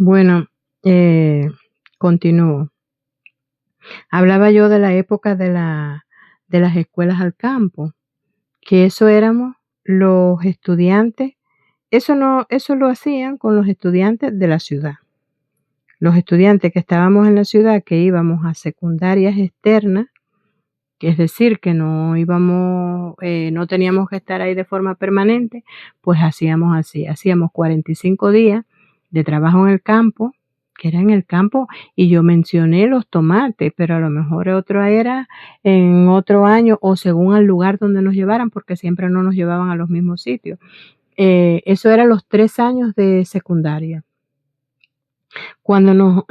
Bueno, continúo. Hablaba yo de la época de las escuelas al campo, que eso éramos los estudiantes, eso lo hacían con los estudiantes de la ciudad. Los estudiantes que estábamos en la ciudad, que íbamos a secundarias externas, que es decir, que no íbamos, no teníamos que estar ahí de forma permanente, pues hacíamos así, hacíamos 45 días de trabajo en el campo, que era en el campo, y yo mencioné los tomates, pero a lo mejor otro era en otro año o según el lugar donde nos llevaran, porque siempre no nos llevaban a los mismos sitios. Eso era los 3 años de secundaria. Cuando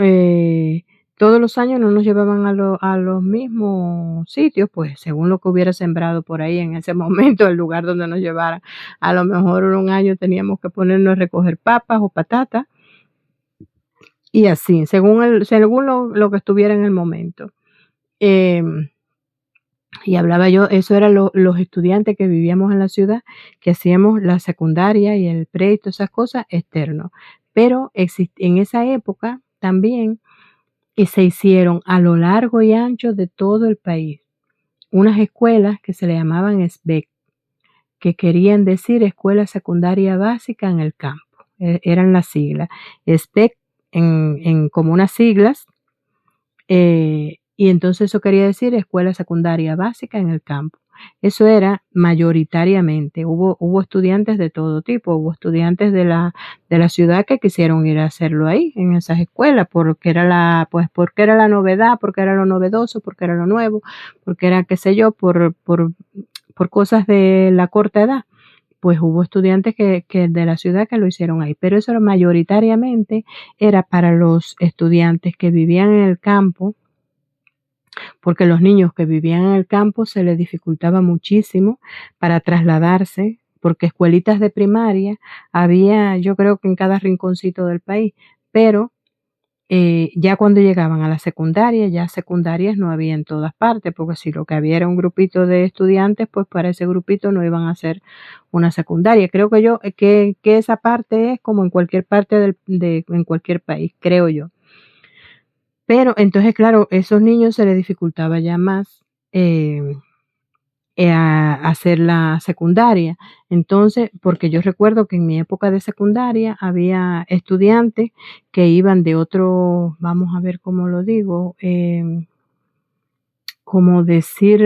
todos los años no nos llevaban a los mismos sitios, pues según lo que hubiera sembrado por ahí en ese momento, el lugar donde nos llevara. A lo mejor un año teníamos que ponernos a recoger papas o patatas y así, según lo que estuviera en el momento. Em, y hablaba yo, eso eran los estudiantes que vivíamos en la ciudad, que hacíamos la secundaria y el pre y todas esas cosas externos. Pero en esa época también se hicieron a lo largo y ancho de todo el país unas escuelas que se le llamaban SBEC, que querían decir Escuela Secundaria Básica en el Campo. Eran las siglas. SBEC como unas siglas, y entonces eso quería decir Escuela Secundaria Básica en el Campo. Eso era mayoritariamente, hubo estudiantes de todo tipo, hubo estudiantes de la ciudad que quisieron ir a hacerlo ahí, en esas escuelas, porque era la novedad, porque era lo novedoso, porque era lo nuevo, porque era, qué sé yo, por cosas de la corta edad. Pues hubo estudiantes que de la ciudad que lo hicieron ahí, pero eso mayoritariamente era para los estudiantes que vivían en el campo, porque los niños que vivían en el campo se les dificultaba muchísimo para trasladarse, porque escuelitas de primaria había, yo creo que en cada rinconcito del país, pero ya cuando llegaban a la secundaria, ya secundarias no había en todas partes, porque si lo que había era un grupito de estudiantes, pues para ese grupito no iban a hacer una secundaria. Creo que que esa parte es como en cualquier parte en cualquier país, creo yo. Pero entonces, claro, esos niños se les dificultaba ya más eh, a hacer la secundaria. Entonces, porque yo recuerdo que en mi época de secundaria había estudiantes que iban de otro, vamos a ver cómo lo digo, como decir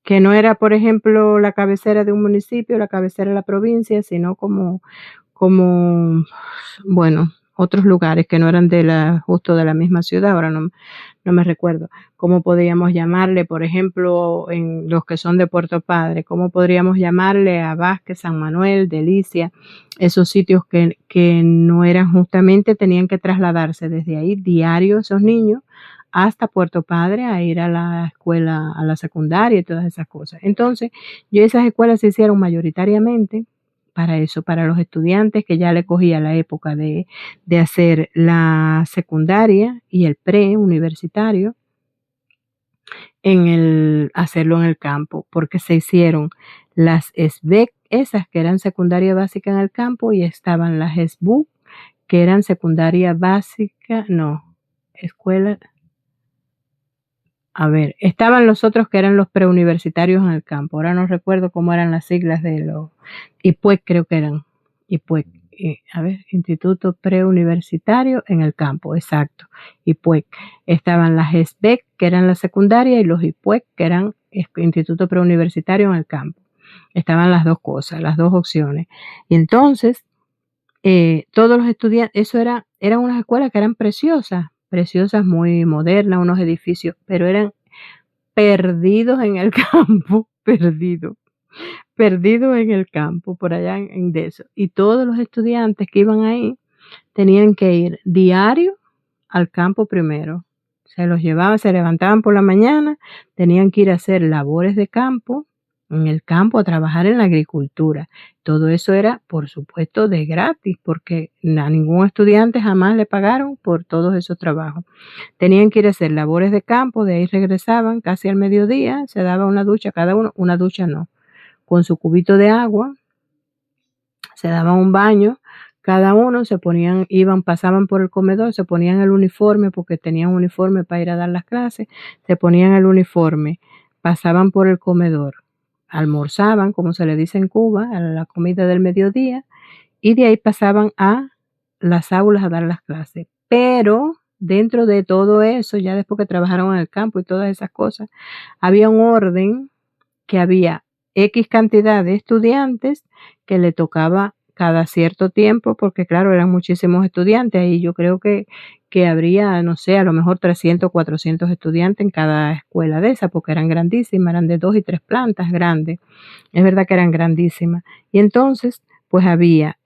que no era, por ejemplo, la cabecera de un municipio, la cabecera de la provincia, sino como, bueno, otros lugares que no eran justo de la misma ciudad, ahora no me recuerdo. ¿Cómo podríamos llamarle, por ejemplo, en los que son de Puerto Padre? ¿Cómo podríamos llamarle a Vázquez, San Manuel, Delicia? Esos sitios que no eran justamente, tenían que trasladarse desde ahí diario esos niños hasta Puerto Padre a ir a la escuela, a la secundaria y todas esas cosas. Entonces, esas escuelas se hicieron mayoritariamente para eso, para los estudiantes que ya le cogía la época de hacer la secundaria y el pre-universitario, hacerlo en el campo, porque se hicieron las SBEC, esas que eran secundaria básica en el campo, y estaban las SBUC, que eran secundaria básica, no, escuela, a ver, estaban los otros que eran los preuniversitarios en el campo. Ahora no recuerdo cómo eran las siglas de los IPUEC, creo que eran. IPUEC, a ver, Instituto Preuniversitario en el Campo, exacto. IPUEC. Estaban las SBEC, que eran la secundaria, y los IPUEC, que eran Instituto Preuniversitario en el Campo. Estaban las dos cosas, las dos opciones. Y entonces, todos los estudiantes, eran unas escuelas que eran preciosas, muy modernas, unos edificios, pero eran perdidos en el campo, perdidos en el campo, por allá en de eso. Y todos los estudiantes que iban ahí tenían que ir diario al campo primero. Se los llevaban, se levantaban por la mañana, tenían que ir a hacer labores de campo, en el campo, a trabajar en la agricultura. Todo eso era, por supuesto, de gratis, porque a ningún estudiante jamás le pagaron por todos esos trabajos. Tenían que ir a hacer labores de campo, de ahí regresaban casi al mediodía, se daba una ducha cada uno, una ducha no, con su cubito de agua, se daba un baño cada uno pasaban por el comedor, se ponían el uniforme porque tenían uniforme para ir a dar las clases, se ponían el uniforme, pasaban por el comedor, almorzaban, como se le dice en Cuba, a la comida del mediodía, y de ahí pasaban a las aulas a dar las clases. Pero dentro de todo eso, ya después que trabajaron en el campo y todas esas cosas, había un orden que había X cantidad de estudiantes que le tocaba cada cierto tiempo, porque claro, eran muchísimos estudiantes, y yo creo que habría, no sé, a lo mejor 300, 400 estudiantes en cada escuela de esa, porque eran grandísimas, eran de 2 y 3 plantas grandes. Es verdad que eran grandísimas. Y entonces, pues había,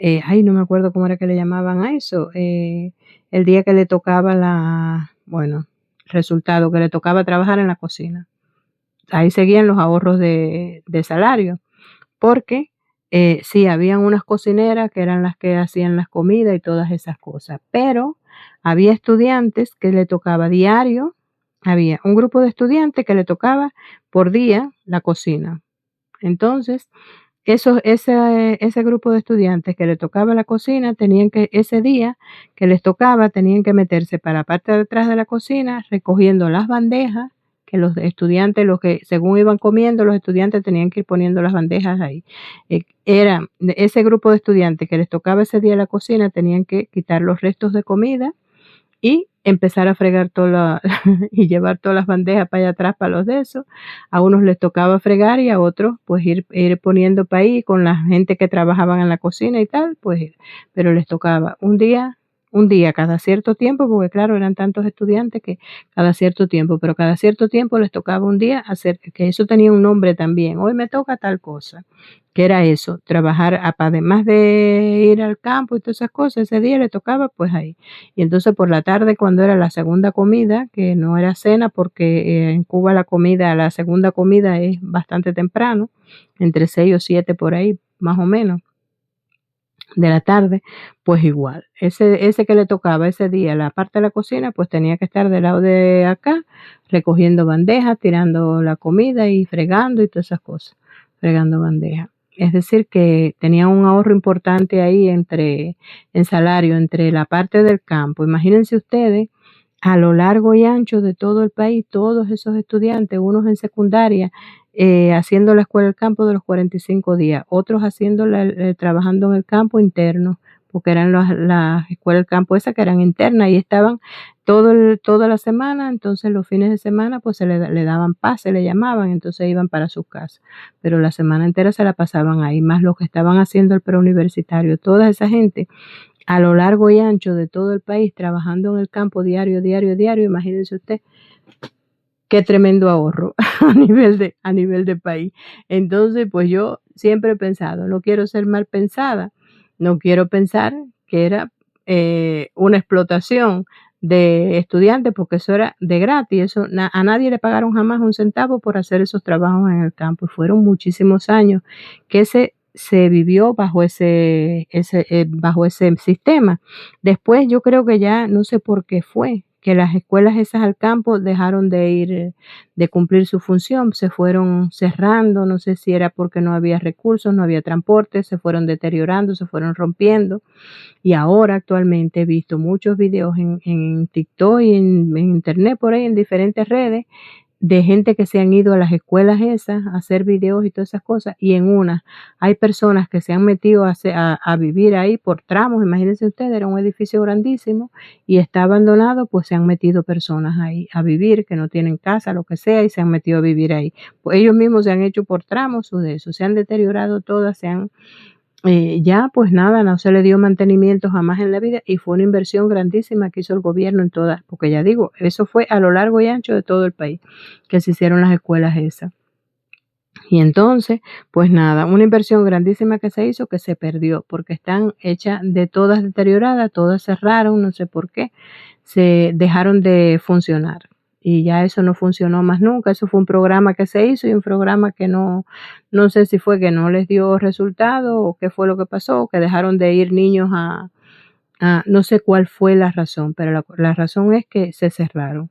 no me acuerdo cómo era que le llamaban a eso, el día que le tocaba resultado, que le tocaba trabajar en la cocina. Ahí seguían los ahorros de salario, porque sí, habían unas cocineras que eran las que hacían las comidas y todas esas cosas, pero había estudiantes que le tocaba diario, había un grupo de estudiantes que le tocaba por día la cocina. Entonces, ese grupo de estudiantes que le tocaba la cocina, ese día que les tocaba, tenían que meterse para la parte de atrás de la cocina, recogiendo las bandejas, que los estudiantes, los que según iban comiendo, los estudiantes tenían que ir poniendo las bandejas ahí. Era ese grupo de estudiantes que les tocaba ese día la cocina, tenían que quitar los restos de comida y empezar a fregar y llevar todas las bandejas para allá atrás para los de esos. A unos les tocaba fregar y a otros pues ir poniendo para ahí con la gente que trabajaban en la cocina y tal, pues pero les tocaba un día cada cierto tiempo, porque claro, eran tantos estudiantes que cada cierto tiempo, pero cada cierto tiempo les tocaba un día hacer, que eso tenía un nombre también, hoy me toca tal cosa, que era eso, trabajar, además de ir al campo y todas esas cosas, ese día le tocaba pues ahí. Y entonces por la tarde, cuando era la segunda comida, que no era cena, porque en Cuba la segunda comida es bastante temprano, entre 6 o 7 por ahí, más o menos, de la tarde, pues igual. Ese que le tocaba ese día, la parte de la cocina, pues tenía que estar del lado de acá, recogiendo bandejas, tirando la comida y fregando y todas esas cosas, fregando bandejas. Es decir, que tenía un ahorro importante ahí en salario, entre la parte del campo. Imagínense ustedes, a lo largo y ancho de todo el país, todos esos estudiantes, unos en secundaria, haciendo la escuela del campo de los 45 días, otros trabajando en el campo interno, porque eran las escuelas del campo esas que eran internas y estaban toda la semana. Entonces los fines de semana pues le daban pase, le llamaban, entonces iban para sus casas, pero la semana entera se la pasaban ahí, más los que estaban haciendo el preuniversitario, toda esa gente a lo largo y ancho de todo el país trabajando en el campo diario, imagínense usted qué tremendo ahorro a nivel de país. Entonces, pues yo siempre he pensado, no quiero ser mal pensada, no quiero pensar que era una explotación de estudiantes, porque eso era de gratis, a nadie le pagaron jamás un centavo por hacer esos trabajos en el campo. Fueron muchísimos años que se vivió bajo ese sistema. Después yo creo que ya no sé por qué fue que las escuelas esas al campo dejaron de cumplir su función, se fueron cerrando, no sé si era porque no había recursos, no había transporte, se fueron deteriorando, se fueron rompiendo. Y ahora actualmente he visto muchos videos en TikTok y en internet, por ahí en diferentes redes, de gente que se han ido a las escuelas esas a hacer videos y todas esas cosas, y en unas hay personas que se han metido a vivir ahí por tramos. Imagínense ustedes, era un edificio grandísimo y está abandonado, pues se han metido personas ahí a vivir, que no tienen casa, lo que sea, y se han metido a vivir ahí. Pues ellos mismos se han hecho por tramos o de eso, se han deteriorado todas, ya pues nada, no se le dio mantenimiento jamás en la vida, y fue una inversión grandísima que hizo el gobierno en todas, porque ya digo, eso fue a lo largo y ancho de todo el país que se hicieron las escuelas esas. Y entonces, pues nada, una inversión grandísima que se hizo, que se perdió, porque están hechas de todas deterioradas, todas cerraron, no sé por qué, se dejaron de funcionar. Y ya eso no funcionó más nunca. Eso fue un programa que se hizo y un programa que no sé si fue que no les dio resultado o qué fue lo que pasó, que dejaron de ir niños no sé cuál fue la razón, pero la razón es que se cerraron.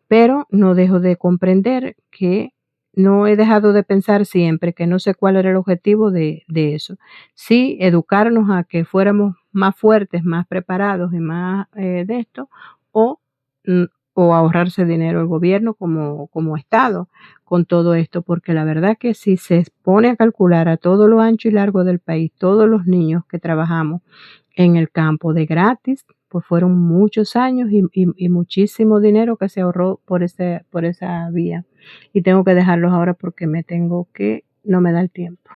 Pero no dejo de comprender que no he dejado de pensar siempre que no sé cuál era el objetivo de eso. Sí, educarnos a que fuéramos más fuertes, más preparados y más, de esto, o, mm, o ahorrarse dinero el gobierno como Estado con todo esto, porque la verdad que si se pone a calcular a todo lo ancho y largo del país, todos los niños que trabajamos en el campo de gratis, pues fueron muchos años y muchísimo dinero que se ahorró por esa vía. Y tengo que dejarlos ahora porque no me da el tiempo.